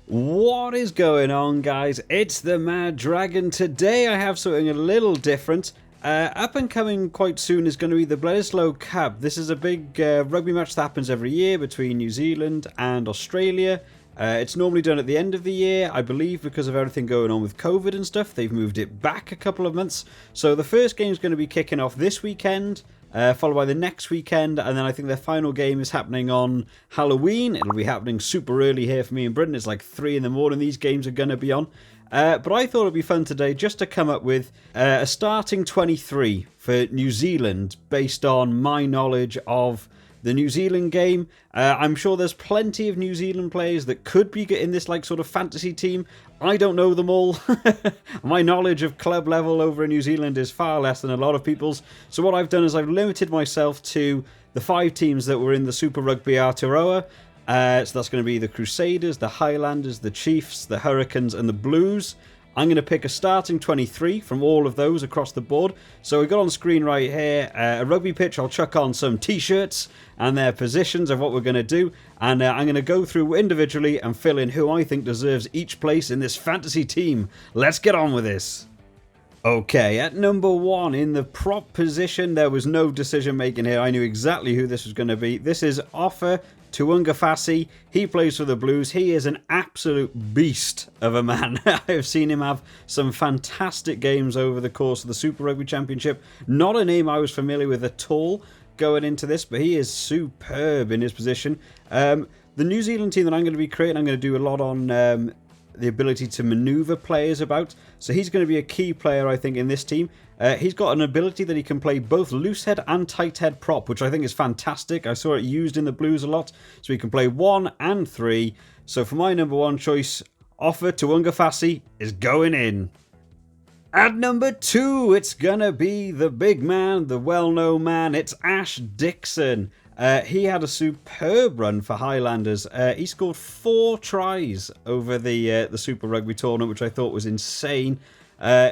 What is going on, guys? It's the Mad Dragon. Today I have something a little different. Up and coming quite soon is going to be the Bledisloe Cup. This is a big rugby match that happens every year between New Zealand and Australia. It's normally done at the end of the year. I believe because of everything going on with COVID and stuff, they've moved it back a couple of months. So the first game is going to be kicking off this weekend, followed by the next weekend, and then I think their final game is happening on Halloween. It'll be happening super early here for me in Britain. It's like 3 in the morning these games are going to be on. But I thought it'd be fun today just to come up with a starting 23 for New Zealand based on my knowledge of the New Zealand game. I'm sure there's plenty of New Zealand players that could be in this like sort of fantasy team. I don't know them all. My knowledge of club level over in New Zealand is far less than a lot of people's. So what I've done is I've limited myself to the 5 teams that were in the Super Rugby Aotearoa. So that's going to be the Crusaders, the Highlanders, the Chiefs, the Hurricanes and the Blues. I'm going to pick a starting 23 from all of those across the board. So we've got on screen right here a rugby pitch. I'll chuck on some t-shirts and their positions of what we're going to do. And I'm going to go through individually and fill in who I think deserves each place in this fantasy team. Let's get on with this. Okay, at number 1 in the prop position, there was no decision making here. I knew exactly who this was going to be. This is Offa Tuapalotu. He plays for the Blues. He is an absolute beast of a man. I have seen him have some fantastic games over the course of the Super Rugby Championship. Not a name I was familiar with at all going into this, but he is superb in his position. The New Zealand team that I'm going to be creating, I'm going to do a lot on the ability to maneuver players about. So he's going to be a key player, I think, in this team. He's got an ability that he can play both loose head and tight head prop, which I think is fantastic. I saw it used in the Blues a lot. So he can play 1 and 3. So for my number 1 choice, Offa Tuapalotu is going in. At number 2, it's going to be the big man, the well-known man. It's Ash Dixon. He had a superb run for Highlanders. He scored 4 tries over the Super Rugby tournament, which I thought was insane.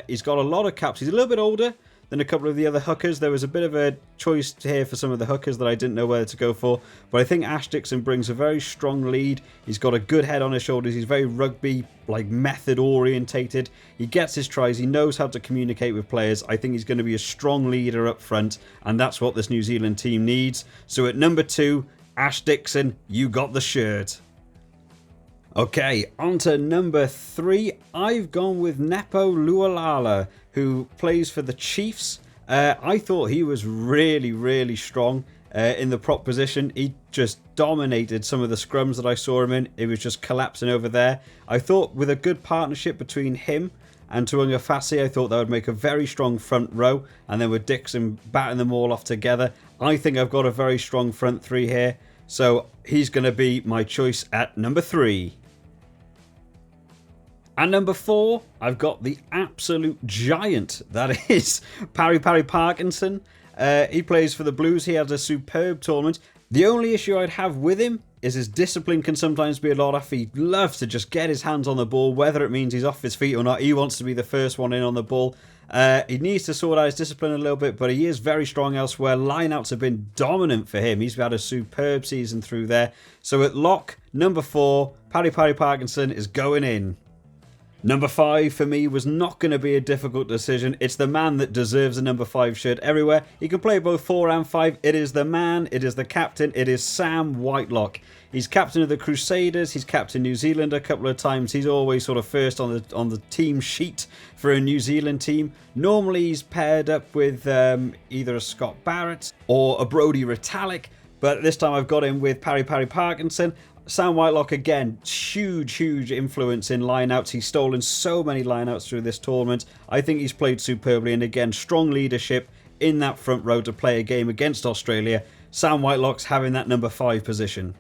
He's got a lot of caps. He's a little bit older than a couple of the other hookers. There was a bit of a choice here for some of the hookers that I didn't know whether to go for. But I think Ash Dixon brings a very strong lead. He's got a good head on his shoulders. He's very rugby, like method orientated. He gets his tries. He knows how to communicate with players. I think he's going to be a strong leader up front. And that's what this New Zealand team needs. So at number 2, Ash Dixon, you got the shirt. Okay, on to number 3. I've gone with Nepo Lualala, who plays for the Chiefs. I thought he was really, really strong in the prop position. He just dominated some of the scrums that I saw him in. It was just collapsing over there. I thought with a good partnership between him and Tuapalotu, I thought that would make a very strong front row. And then with Dixon batting them all off together, I think I've got a very strong front 3 here. So he's going to be my choice at number 3. And number 4, I've got the absolute giant that is Parry Parkinson. He plays for the Blues. He has a superb tournament. The only issue I'd have with him is his discipline can sometimes be a lot off. He loves to just get his hands on the ball, whether it means he's off his feet or not. He wants to be the first one in on the ball. He needs to sort out his discipline a little bit, but he is very strong elsewhere. Lineouts have been dominant for him. He's had a superb season through there. So at lock, number 4, Parry Parkinson is going in. Number 5 for me was not going to be a difficult decision. It's the man that deserves a number 5 shirt everywhere. He can play both 4 and 5. It is the man. It is the captain. It is Sam Whitelock. He's captain of the Crusaders. He's captain New Zealand a couple of times. He's always sort of first on the team sheet for a New Zealand team. Normally he's paired up with either a Scott Barrett or a Brodie Retallick. But this time I've got him with Parry Parkinson. Sam Whitelock, again, huge influence in lineouts. He's stolen so many lineouts through this tournament. I think he's played superbly, and again, strong leadership in that front row to play a game against Australia. Sam Whitelock's having that number 5 position.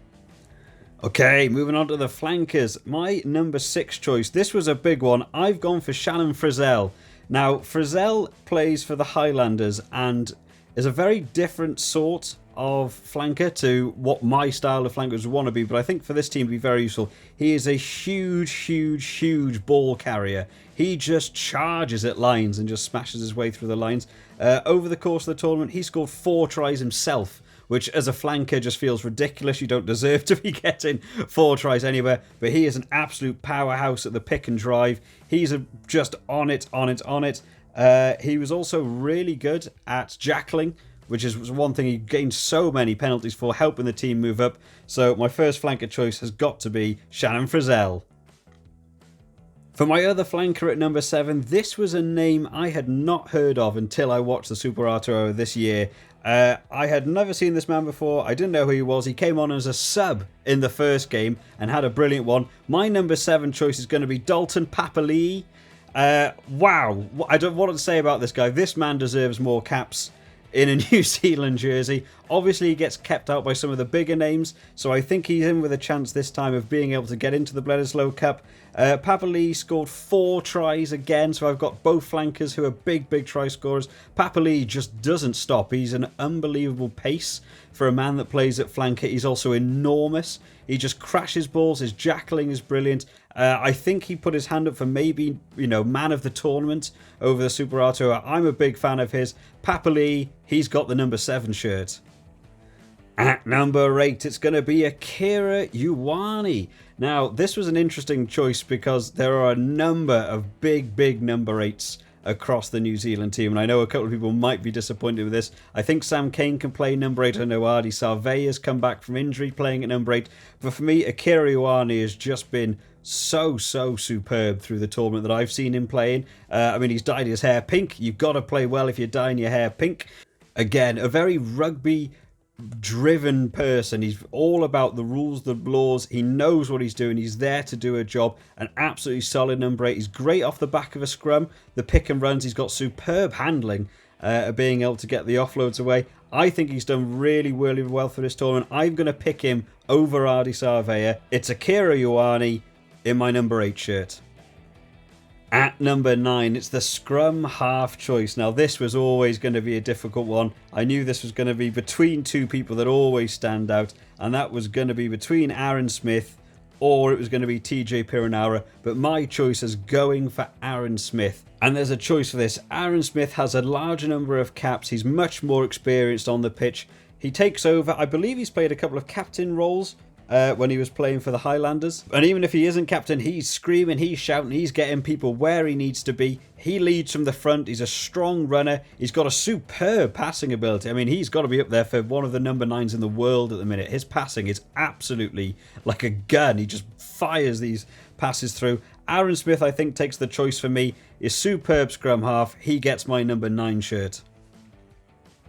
Okay, moving on to the flankers. My number 6 choice. This was a big one. I've gone for Shannon Frizzell. Now, Frizzell plays for the Highlanders and is a very different sort of flanker to what my style of flankers would want to be, but I think for this team would be very useful. He is a huge ball carrier. He just charges at lines and just smashes his way through the lines. Over the course of the tournament, he scored 4 tries himself, which as a flanker just feels ridiculous. You don't deserve to be getting 4 tries anywhere, but he is an absolute powerhouse at the pick and drive. He's just on it. He was also really good at jackling, which is one thing he gained so many penalties for, helping the team move up. So my first flanker choice has got to be Shannon Frizzell. For my other flanker at number 7, this was a name I had not heard of until I watched the Super Aotearoa this year. I had never seen this man before. I didn't know who he was. He came on as a sub in the first game and had a brilliant one. My number 7 choice is going to be Dalton Papa Lee. Wow. I don't know what to say about this guy. This man deserves more caps in a New Zealand jersey. Obviously, he gets kept out by some of the bigger names, so I think he's in with a chance this time of being able to get into the Bledisloe Cup. Papa Lee scored 4 tries again, so I've got both flankers who are big try scorers. Papa Lee just doesn't stop. He's an unbelievable pace for a man that plays at flanker. He's also enormous. He just crashes balls. His jackling is brilliant. I think he put his hand up for maybe, man of the tournament over the Super Aotearoa. I'm a big fan of his. Papa Lee, he's got the number 7 shirt. At number 8, it's going to be Akira Ioane. Now, this was an interesting choice because there are a number of big number 8s across the New Zealand team, and I know a couple of people might be disappointed with this. I think Sam Cane can play number 8. I know Ardie Savea has come back from injury playing at number 8. But for me, Akira Ioane has just been so superb through the tournament that I've seen him playing. He's dyed his hair pink. You've got to play well if you're dyeing your hair pink. Again, a very rugby driven person. He's all about the rules, the laws. He knows what he's doing. He's there to do a job. An absolutely solid number 8. He's great off the back of a scrum. The pick and runs. He's got superb handling, being able to get the offloads away. I think he's done really well for this tournament. I'm going to pick him over Ardie Savea. It's Akira Ioane in my number 8 shirt. At number 9, it's the scrum half choice. Now, this was always going to be a difficult one. I knew this was going to be between 2 people that always stand out, and that was going to be between Aaron Smith or it was going to be TJ Perenara, but my choice is going for Aaron Smith. And there's a choice for this. Aaron Smith has a larger number of caps. He's much more experienced on the pitch. He takes over. I believe he's played a couple of captain roles when he was playing for the Highlanders. And even if he isn't captain, he's screaming, he's shouting, he's getting people where he needs to be. He leads from the front. He's a strong runner. He's got a superb passing ability. I mean, he's got to be up there for one of the number 9s in the world at the minute. His passing is absolutely like a gun. He just fires these passes through. Aaron Smith, I think, takes the choice for me. Is superb scrum half. He gets my number 9 shirt.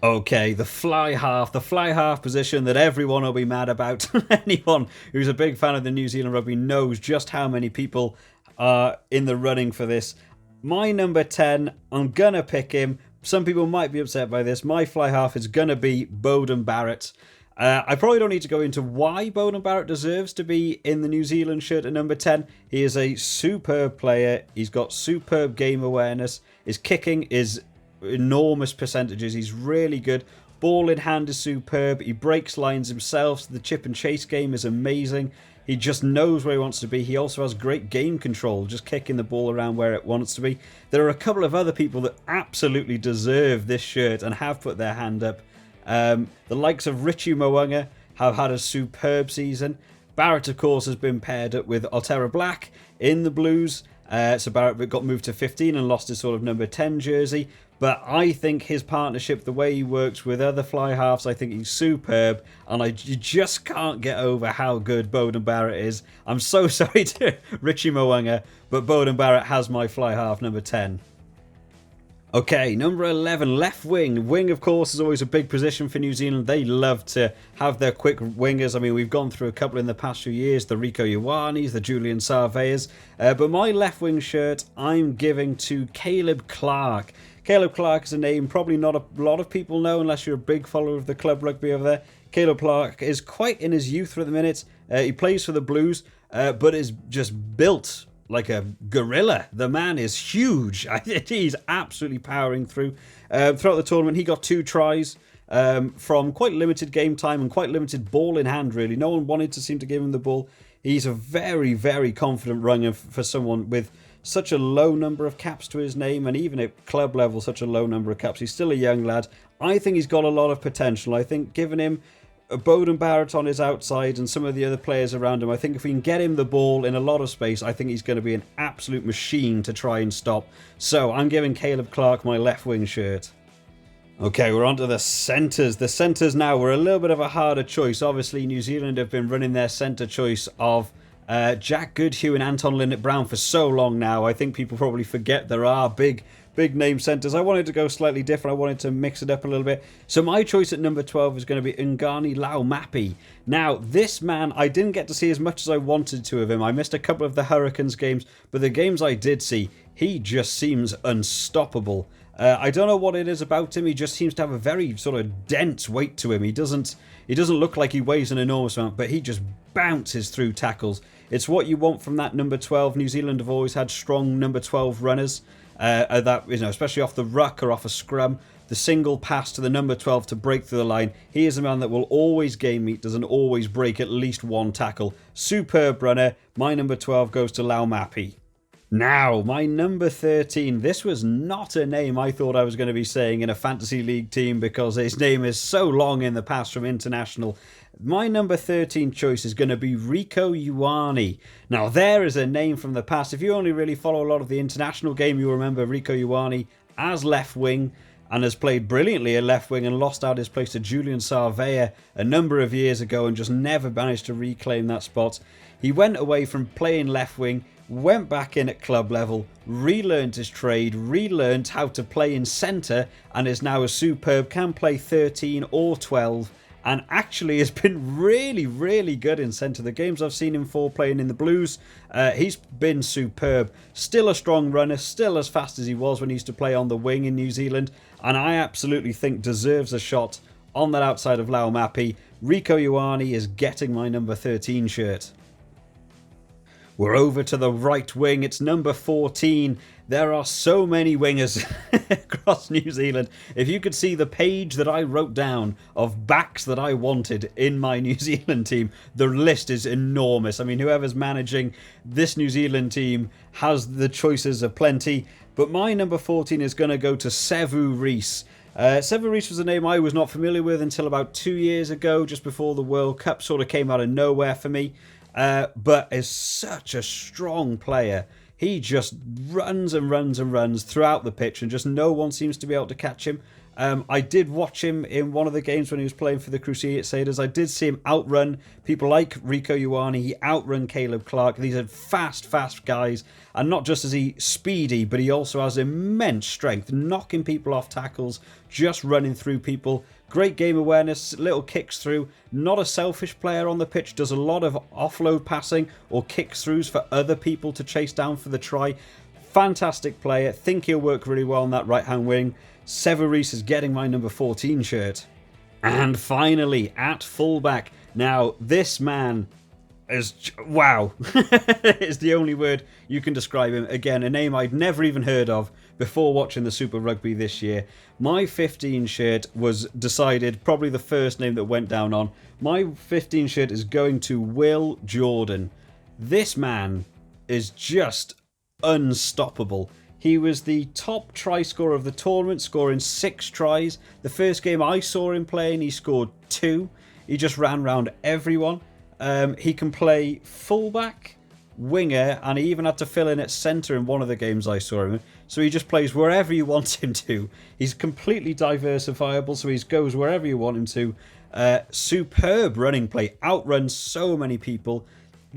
Okay, the fly half position that everyone will be mad about. Anyone who's a big fan of the New Zealand Rugby knows just how many people are in the running for this. My number 10, I'm gonna pick him. Some people might be upset by this. My fly half is gonna be Geordie Barrett. I probably don't need to go into why Geordie Barrett deserves to be in the New Zealand shirt at number 10. He is a superb player. He's got superb game awareness. His kicking is enormous percentages. He's really good. Ball in hand is superb. He breaks lines himself. So the chip and chase game is amazing. He just knows where he wants to be. He also has great game control, just kicking the ball around where it wants to be. There are a couple of other people that absolutely deserve this shirt and have put their hand up. The likes of Richie Mohanga have had a superb season. Barrett, of course, has been paired up with Aotearoa Black in the Blues. So Barrett got moved to 15 and lost his sort of number 10 jersey. But I think his partnership, the way he works with other fly halves, I think he's superb. And you just can't get over how good Geordie Barrett is. I'm so sorry to Richie Mohanga, but Geordie Barrett has my fly half number 10. Okay, number 11, left wing. Wing, of course, is always a big position for New Zealand. They love to have their quick wingers. I mean, we've gone through a couple in the past few years, the Rieko Ioanes, the Julian Sarveas. But my left wing shirt, I'm giving to Caleb Clark. Caleb Clark is a name probably not a lot of people know unless you're a big follower of the club rugby over there. Caleb Clark is quite in his youth at the minute. He plays for the Blues, but is just built like a gorilla. The man is huge. He's absolutely powering through. Throughout the tournament, he got 2 tries from quite limited game time and quite limited ball in hand, really. No one wanted to seem to give him the ball. He's a very, very confident runner for someone with such a low number of caps to his name, and even at club level, such a low number of caps. He's still a young lad. I think he's got a lot of potential. I think giving him Geordie Barrett on his outside and some of the other players around him, I think if we can get him the ball in a lot of space, I think he's going to be an absolute machine to try and stop. So I'm giving Caleb Clarke my left wing shirt. Okay, we're on to the centres. The centres now were a little bit of a harder choice. Obviously, New Zealand have been running their centre choice of Jack Goodhue and Anton Linnett-Brown for so long now. I think people probably forget there are big name centres. I wanted to go slightly different. I wanted to mix it up a little bit. So my choice at number 12 is going to be Ngani Laumapi. Now, this man, I didn't get to see as much as I wanted to of him. I missed a couple of the Hurricanes games, but the games I did see, he just seems unstoppable. I don't know what it is about him. He just seems to have a very sort of dense weight to him. He doesn't look like he weighs an enormous amount, but he just bounces through tackles. It's what you want from that number 12. New Zealand have always had strong number 12 runners. That, especially off the ruck or off a scrum, the single pass to the number 12 to break through the line. He is a man that will always game meters and always break at least one tackle. Superb runner. My number 12 goes to Laumapi. Now, my number 13. This was not a name I thought I was going to be saying in a fantasy league team because his name is so long in the past from international. My number 13 choice is going to be Rieko Ioane. Now, there is a name from the past. If you only really follow a lot of the international game, you'll remember Rieko Ioane as left wing and has played brilliantly at left wing and lost out his place to Julian Sarvea a number of years ago and just never managed to reclaim that spot. He went away from playing left wing, went back in at club level, relearned his trade, relearned how to play in centre, and is now a superb, can play 13 or 12, and actually has been really, really good in centre. The games I've seen him for playing in the Blues, he's been superb. Still a strong runner, still as fast as he was when he used to play on the wing in New Zealand, and I absolutely think deserves a shot on that outside of Laumapi. Rieko Ioane is getting my number 13 shirt. We're over to the right wing. It's number 14. There are so many wingers across New Zealand. If you could see the page that I wrote down of backs that I wanted in my New Zealand team, the list is enormous. I mean, whoever's managing this New Zealand team has the choices of plenty. But my number 14 is going to go to Sevurice. Sevurice was a name I was not familiar with until about 2 years ago, just before the World Cup sort of came out of nowhere for me. But is such a strong player. He just runs and runs and runs throughout the pitch and just no one seems to be able to catch him. I did watch him in one of the games when he was playing for the Crusaders. I did see him outrun people like Rieko Ioane. He outrun Caleb Clarke. These are fast guys. And not just is he speedy, but he also has immense strength, knocking people off tackles, just running through people. Great game awareness, little kicks through. Not a selfish player on the pitch. Does a lot of offload passing or kicks throughs for other people to chase down for the try. Fantastic player. Think he'll work really well on that right-hand wing. Sevurice is getting my number 14 shirt. And finally, at fullback. Now, this man is... wow. Is the only word you can describe him. Again, a name I'd never even heard of before watching the Super Rugby this year. My 15 shirt was decided, probably the first name that went down on. My 15 shirt is going to Will Jordan. This man is just unstoppable. He was the top try scorer of the tournament, scoring 6 tries. The first game I saw him playing, he scored 2. He just ran around everyone. He can play fullback, winger, and he even had to fill in at centre in one of the games I saw him in. So he just plays wherever you want him to. He's completely diversifiable, so he goes wherever you want him to. Superb running play, outruns so many people.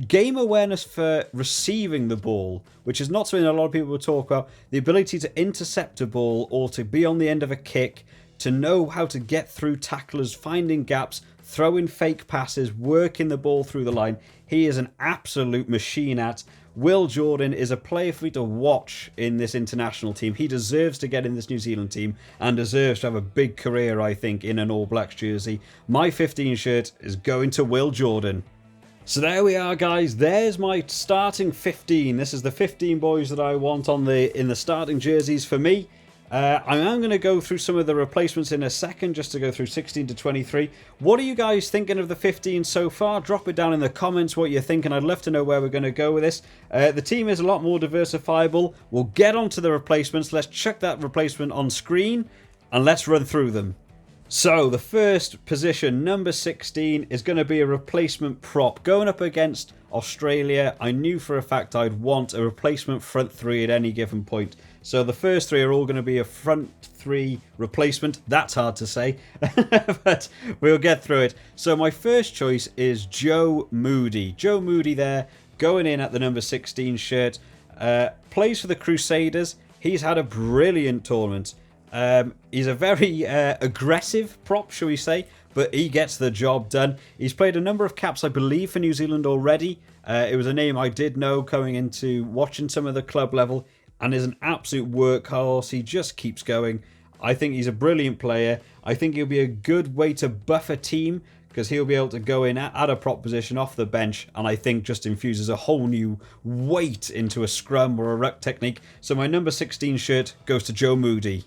Game awareness for receiving the ball, which is not something a lot of people will talk about. The ability to intercept a ball or to be on the end of a kick, to know how to get through tacklers, finding gaps, throwing fake passes, working the ball through the line. He is an absolute machine at. Will Jordan is a player for me to watch in this international team. He deserves to get in this New Zealand team and deserves to have a big career, I think, in an All Blacks jersey. My 15 shirt is going to Will Jordan. So there we are, guys. There's my starting 15. This is the 15 boys that I want in the starting jerseys for me. I am going to go through some of the replacements in a second, just to go through 16 to 23. What are you guys thinking of the 15 so far? Drop it down in the comments what you're thinking. I'd love to know where we're going to go with this. The team is a lot more diversifiable. We'll get on to the replacements. Let's check that replacement on screen and let's run through them. So the first position, number 16, is going to be a replacement prop. Going up against Australia, I knew for a fact I'd want a replacement front three at any given point. So the first three are all going to be a front three replacement. That's hard to say, but we'll get through it. So my first choice is Joe Moody. Joe Moody there, going in at the number 16 shirt. Plays for the Crusaders. He's had a brilliant tournament. He's a very aggressive prop, shall we say, but he gets the job done. He's played a number of caps, I believe, for New Zealand already. It was a name I did know coming into watching some of the club level, and is an absolute workhorse. He just keeps going. I think he's a brilliant player. I think he'll be a good way to buff a team, because he'll be able to go in at a prop position off the bench, and I think just infuses a whole new weight into a scrum or a ruck technique. So my number 16 shirt goes to Joe Moody.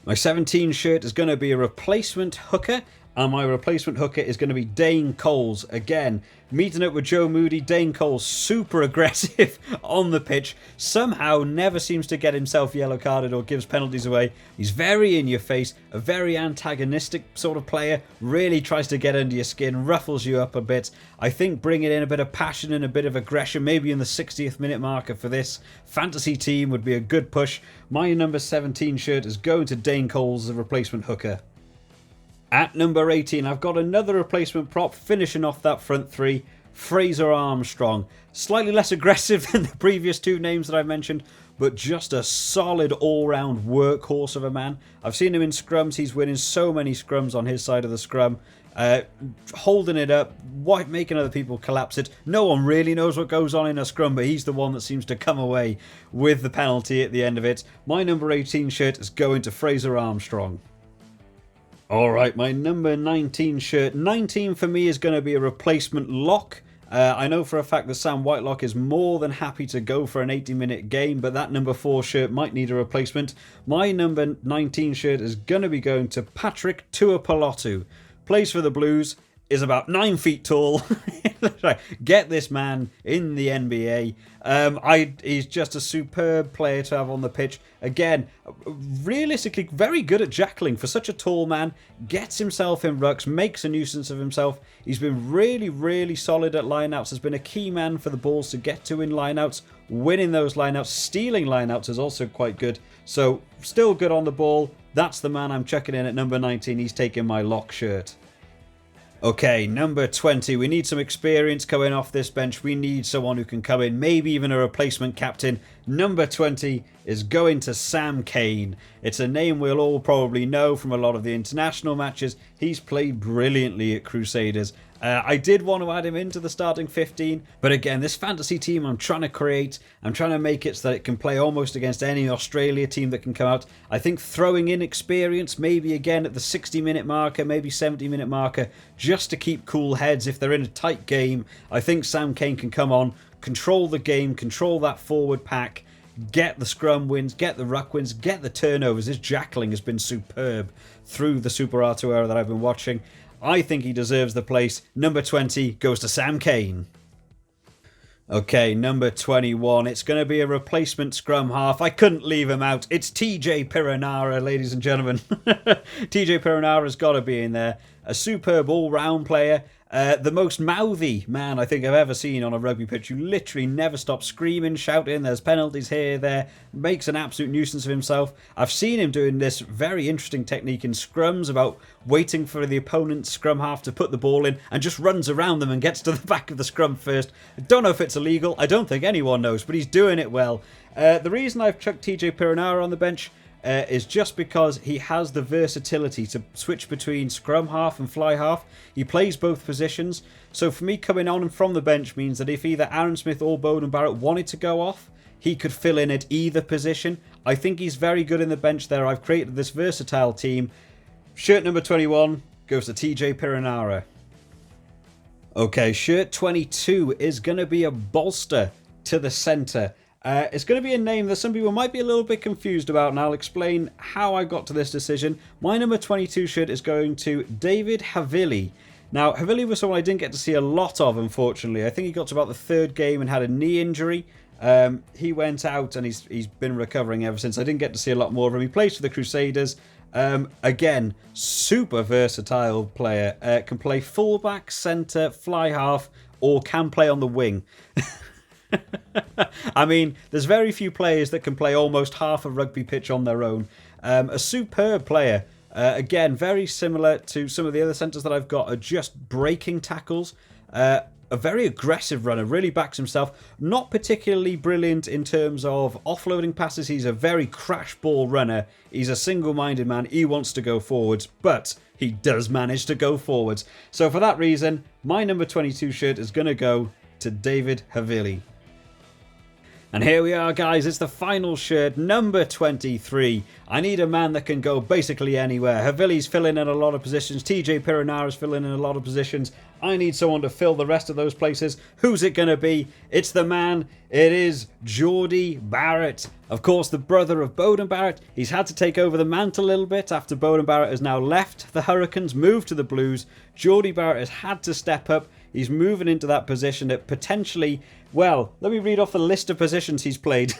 My 17 shirt is going to be a replacement hooker, and my replacement hooker is going to be Dane Coles. Again, meeting up with Joe Moody, Dane Coles super aggressive on the pitch, somehow never seems to get himself yellow carded or gives penalties away. He's very in your face, a very antagonistic sort of player, really tries to get under your skin, ruffles you up a bit. I think bringing in a bit of passion and a bit of aggression, maybe in the 60th minute marker for this fantasy team, would be a good push. My number 17 shirt is going to Dane Coles, the replacement hooker. At number 18, I've got another replacement prop finishing off that front three, Fraser Armstrong. Slightly less aggressive than the previous two names that I've mentioned, but just a solid all-round workhorse of a man. I've seen him in scrums. He's winning so many scrums on his side of the scrum, holding it up, making other people collapse it. No one really knows what goes on in a scrum, but he's the one that seems to come away with the penalty at the end of it. My number 18 shirt is going to Fraser Armstrong. Alright, my number 19 shirt. 19 for me is going to be a replacement lock. I know for a fact that Sam Whitelock is more than happy to go for an 80-minute game, but that number 4 shirt might need a replacement. My number 19 shirt is going to be going to Patrick Tuapalotu. Plays for the Blues, is about 9 feet tall. Get this man in the NBA. He's just a superb player to have on the pitch. Again, realistically very good at jackling for such a tall man. Gets himself in rucks, makes a nuisance of himself. He's been really, really solid at lineouts. Has been a key man for the Bulls to get to in lineouts. Winning those lineouts, stealing lineouts is also quite good. So still good on the ball. That's the man I'm chucking in at number 19. He's taking my lock shirt. Okay, number 20. We need some experience coming off this bench. We need someone who can come in, maybe even a replacement captain. Number 20 is going to Sam Cane. It's a name we'll all probably know from a lot of the international matches. He's played brilliantly at Crusaders. I did want to add him into the starting 15, but again, this fantasy team I'm trying to create, I'm trying to make it so that it can play almost against any Australia team that can come out. I think throwing in experience, maybe again at the 60-minute marker, maybe 70-minute marker, just to keep cool heads if they're in a tight game. I think Sam Cane can come on, control the game, control that forward pack, get the scrum wins, get the ruck wins, get the turnovers. His jackling has been superb through the Super Aotearoa that I've been watching. I think he deserves the place. Number 20 goes to Sam Cane. Okay, number 21. It's going to be a replacement scrum half. I couldn't leave him out. It's TJ Perenara, ladies and gentlemen. TJ Perenara's got to be in there. A superb all-round player. The most mouthy man I think I've ever seen on a rugby pitch. You literally never stop screaming, shouting. There's penalties here, there. Makes an absolute nuisance of himself. I've seen him doing this very interesting technique in scrums about waiting for the opponent's scrum half to put the ball in and just runs around them and gets to the back of the scrum first. I don't know if it's illegal. I don't think anyone knows, but he's doing it well. The reason I've chucked TJ Perenara on the bench is just because he has the versatility to switch between scrum half and fly half. He plays both positions. So for me, coming on and from the bench means that if either Aaron Smith or Geordie Barrett wanted to go off, he could fill in at either position. I think he's very good in the bench there. I've created this versatile team. Shirt number 21 goes to TJ Perenara. Okay, shirt 22 is going to be a bolster to the centre. It's going to be a name that some people might be a little bit confused about, and I'll explain how I got to this decision. My number 22 shirt is going to David Haveli. Now, Haveli was someone I didn't get to see a lot of, unfortunately. I think he got to about the third game and had a knee injury. He went out and he's been recovering ever since. I didn't get to see a lot more of him. He plays for the Crusaders. Again, super versatile player. Can play fullback, centre, fly half, or can play on the wing. I mean, there's very few players that can play almost half a rugby pitch on their own. A superb player. Again, very similar to some of the other centres that I've got, are just breaking tackles. A very aggressive runner, really backs himself. Not particularly brilliant in terms of offloading passes. He's a very crash ball runner. He's a single-minded man. He wants to go forwards, but he does manage to go forwards. So for that reason, my number 22 shirt is going to go to David Haveli. And here we are, guys. It's the final shirt, number 23. I need a man that can go basically anywhere. Haveli's filling in a lot of positions. TJ Piranara's filling in a lot of positions. I need someone to fill the rest of those places. Who's it going to be? It's the man. It is Geordie Barrett. Of course, the brother of Beauden Barrett. He's had to take over the mantle a little bit after Beauden Barrett has now left the Hurricanes, moved to the Blues. Geordie Barrett has had to step up. He's moving into that position that potentially... Well, let me read off the list of positions he's played.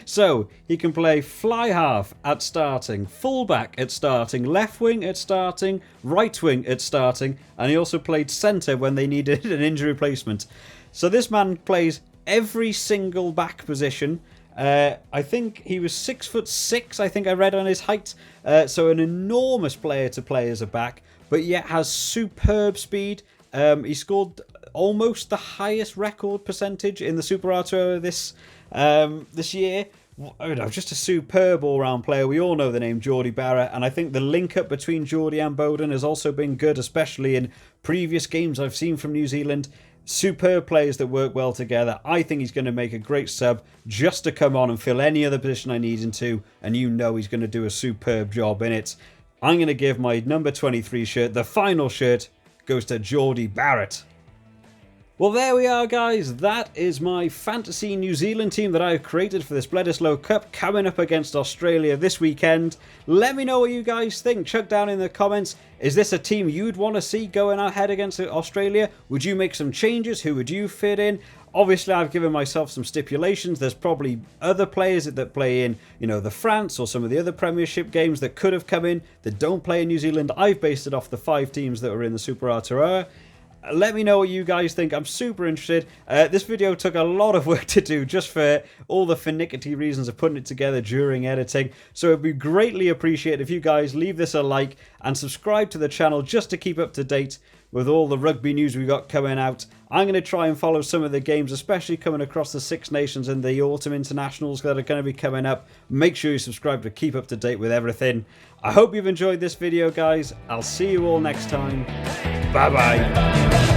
So, he can play fly half at starting, fullback at starting, left wing at starting, right wing at starting, and he also played centre when they needed an injury replacement. So this man plays every single back position. I think he was 6'6", I think I read on his height. So an enormous player to play as a back, but yet has superb speed. He scored almost the highest record percentage in the Super Aotearoa this year. Just a superb all-round player. We all know the name Geordie Barrett, and I think the link-up between Geordie and Beauden has also been good, especially in previous games I've seen from New Zealand. Superb players that work well together. I think he's going to make a great sub just to come on and fill any other position I need him to, and you know he's going to do a superb job in it. I'm going to give my number 23 shirt, the final shirt, goes to Geordie Barrett. Well, there we are, guys. That is my fantasy New Zealand team that I've created for this Bledisloe Cup coming up against Australia this weekend. Let me know what you guys think. Chuck down in the comments. Is this a team you'd want to see going ahead against Australia? Would you make some changes? Who would you fit in? Obviously, I've given myself some stipulations. There's probably other players that play in, the France or some of the other Premiership games that could have come in that don't play in New Zealand. I've based it off the 5 teams that were in the Super Aotearoa. Let me know what you guys think. I'm super interested. This video took a lot of work to do just for all the finicky reasons of putting it together during editing. So it'd be greatly appreciated if you guys leave this a like and subscribe to the channel just to keep up to date with all the rugby news we got coming out. I'm going to try and follow some of the games, especially coming across the Six Nations and the Autumn Internationals that are going to be coming up. Make sure you subscribe to keep up to date with everything. I hope you've enjoyed this video, guys. I'll see you all next time. Bye-bye.